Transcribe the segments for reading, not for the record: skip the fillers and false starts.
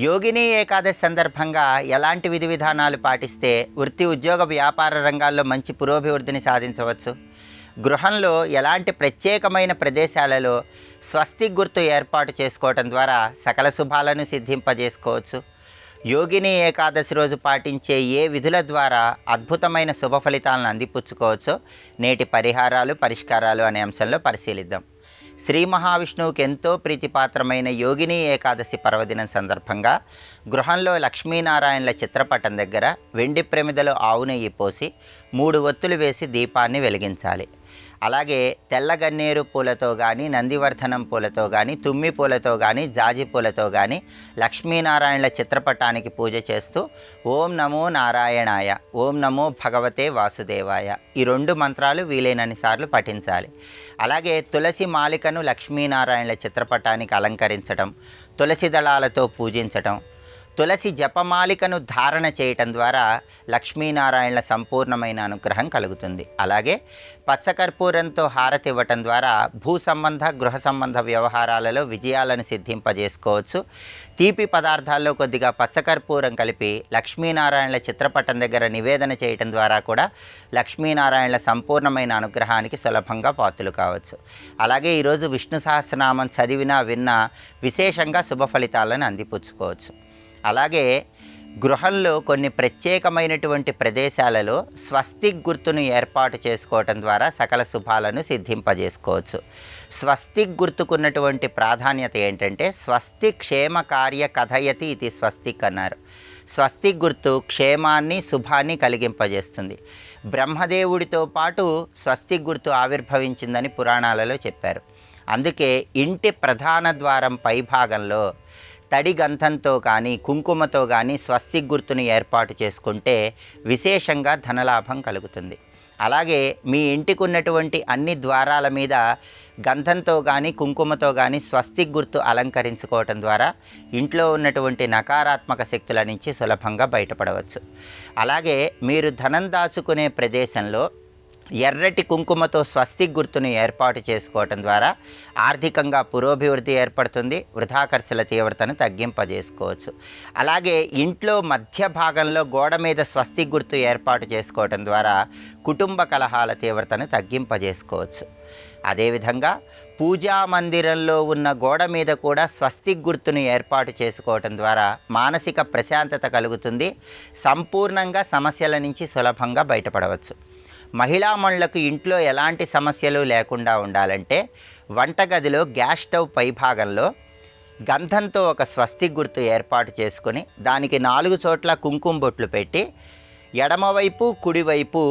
యోగిని ఏకాదశి సందర్భంగా ఎలాంటి విధి విధానాలు పాటిస్తే వృత్తి ఉద్యోగ వ్యాపార రంగాల్లో మంచి పురోభివృద్ధిని సాధించవచ్చు? గృహంలో ఎలాంటి ప్రత్యేకమైన ప్రదేశాలలో స్వస్తిక్ గుర్తు ఏర్పాటు చేసుకోవటం ద్వారా సకల శుభాలను సిద్ధింపజేసుకోవచ్చు? యోగిని ఏకాదశి రోజు పాటించే ఏ విధుల ద్వారా అద్భుతమైన శుభ ఫలితాలను అందిపుచ్చుకోవచ్చో నేటి పరిష్కారాలు అనే అంశంలో పరిశీలిద్దాం. శ్రీ మహావిష్ణువుకి ఎంతో ప్రీతిపాత్రమైన యోగిని ఏకాదశి పర్వదినం సందర్భంగా గృహంలో లక్ష్మీనారాయణల చిత్రపటం దగ్గర వెండి ప్రమిదలో ఆవు నెయ్యి పోసి 3 ఒత్తులు వేసి దీపాన్ని వెలిగించాలి. అలాగే తెల్ల గన్నేరు పూలతో కానీ, నందివర్ధనం పూలతో కానీ, తుమ్మి పూలతో కానీ, జాజి పూలతో కానీ లక్ష్మీనారాయణల చిత్రపటానికి పూజ చేస్తూ ఓం నమో నారాయణాయ, ఓం నమో భగవతే వాసుదేవాయ ఈ 2 మంత్రాలు వీలైనన్ని సార్లు పఠించాలి. అలాగే తులసి మాలికను లక్ష్మీనారాయణల చిత్రపటానికి అలంకరించడం, తులసి దళాలతో పూజించటం, తులసి జపమాలికను ధారణ చేయటం ద్వారా లక్ష్మీనారాయణల సంపూర్ణమైన అనుగ్రహం కలుగుతుంది. అలాగే పచ్చకర్పూరంతో హారతి ఇవ్వటం ద్వారా భూ సంబంధ గృహ సంబంధ వ్యవహారాలలో విజయాలను సిద్ధింపజేసుకోవచ్చు. తీపి పదార్థాల్లో కొద్దిగా పచ్చకర్పూరం కలిపి లక్ష్మీనారాయణల చిత్రపటం దగ్గర నివేదన చేయటం ద్వారా కూడా లక్ష్మీనారాయణల సంపూర్ణమైన అనుగ్రహానికి సులభంగా పాత్రలు కావచ్చు. అలాగే ఈరోజు విష్ణు సహస్రనామం చదివినా విన్నా విశేషంగా శుభ ఫలితాలను అందిపుచ్చుకోవచ్చు. అలాగే గృహంలో కొన్ని ప్రత్యేకమైనటువంటి ప్రదేశాలలో స్వస్తిక్ గుర్తును ఏర్పాటు చేసుకోవటం ద్వారా సకల శుభాలను సిద్ధింపజేసుకోవచ్చు. స్వస్తిక్ గుర్తుకున్నటువంటి ప్రాధాన్యత ఏంటంటే స్వస్తి క్షేమ కార్య కథయతి ఇది స్వస్తిక్ అన్నారు. స్వస్తిక్ గుర్తు క్షేమాన్ని శుభాన్ని కలిగింపజేస్తుంది. బ్రహ్మదేవుడితో పాటు స్వస్తిక్ గుర్తు ఆవిర్భవించిందని పురాణాలలో చెప్పారు. అందుకే ఇంటి ప్రధాన ద్వారం పైభాగంలో తడి గంధంతో కానీ కుంకుమతో కానీ స్వస్తిక్ గుర్తుని ఏర్పాటు చేసుకుంటే విశేషంగా ధనలాభం కలుగుతుంది. అలాగే మీ ఇంటికి ఉన్నటువంటి అన్ని ద్వారాల మీద గంధంతో కానీ కుంకుమతో కానీ స్వస్తిక్ గుర్తు అలంకరించుకోవటం ద్వారా ఇంట్లో ఉన్నటువంటి నకారాత్మక శక్తుల నుంచి సులభంగా బయటపడవచ్చు. అలాగే మీరు ధనం దాచుకునే ప్రదేశంలో ఎర్రటి కుంకుమతో స్వస్తిక్ గుర్తును ఏర్పాటు చేసుకోవటం ద్వారా ఆర్థికంగా పురోభివృద్ధి ఏర్పడుతుంది. వృధా ఖర్చుల తీవ్రతను తగ్గింపజేసుకోవచ్చు. అలాగే ఇంట్లో మధ్య భాగంలో గోడ మీద స్వస్తిక్ గుర్తు ఏర్పాటు చేసుకోవటం ద్వారా కుటుంబ కలహాల తీవ్రతను తగ్గింపజేసుకోవచ్చు. అదేవిధంగా పూజా మందిరంలో ఉన్న గోడ మీద కూడా స్వస్తిక్ గుర్తును ఏర్పాటు చేసుకోవటం ద్వారా మానసిక ప్రశాంతత కలుగుతుంది. సంపూర్ణంగా సమస్యల నుంచి సులభంగా బయటపడవచ్చు. మహిళామణులకు ఇంట్లో ఎలాంటి సమస్యలు లేకుండా ఉండాలంటే వంటగదిలో గ్యాస్ స్టవ్ పైభాగంలో గంధంతో ఒక స్వస్తిక్ గుర్తు ఏర్పాటు చేసుకొని దానికి 4 చోట్ల కుంకుమ బొట్లు పెట్టి ఎడమవైపు కుడివైపు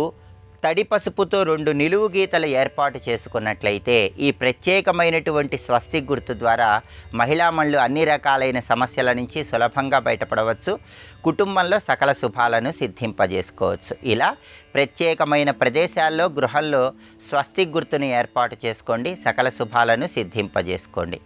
తడి పసుపుతో 2 నిలువు గీతలు ఏర్పాటు చేసుకున్నట్లయితే ఈ ప్రత్యేకమైనటువంటి స్వస్తిక్ గుర్తు ద్వారా మహిళామణులు అన్ని రకాలైన సమస్యల నుంచి సులభంగా బయటపడవచ్చు. కుటుంబంలో సకల శుభాలను సిద్ధింపజేసుకోవచ్చు. ఇలా ప్రత్యేకమైన ప్రదేశాల్లో గృహంలో స్వస్తిక్ గుర్తుని ఏర్పాటు చేసుకోండి. సకల శుభాలను సిద్ధింపజేసుకోండి.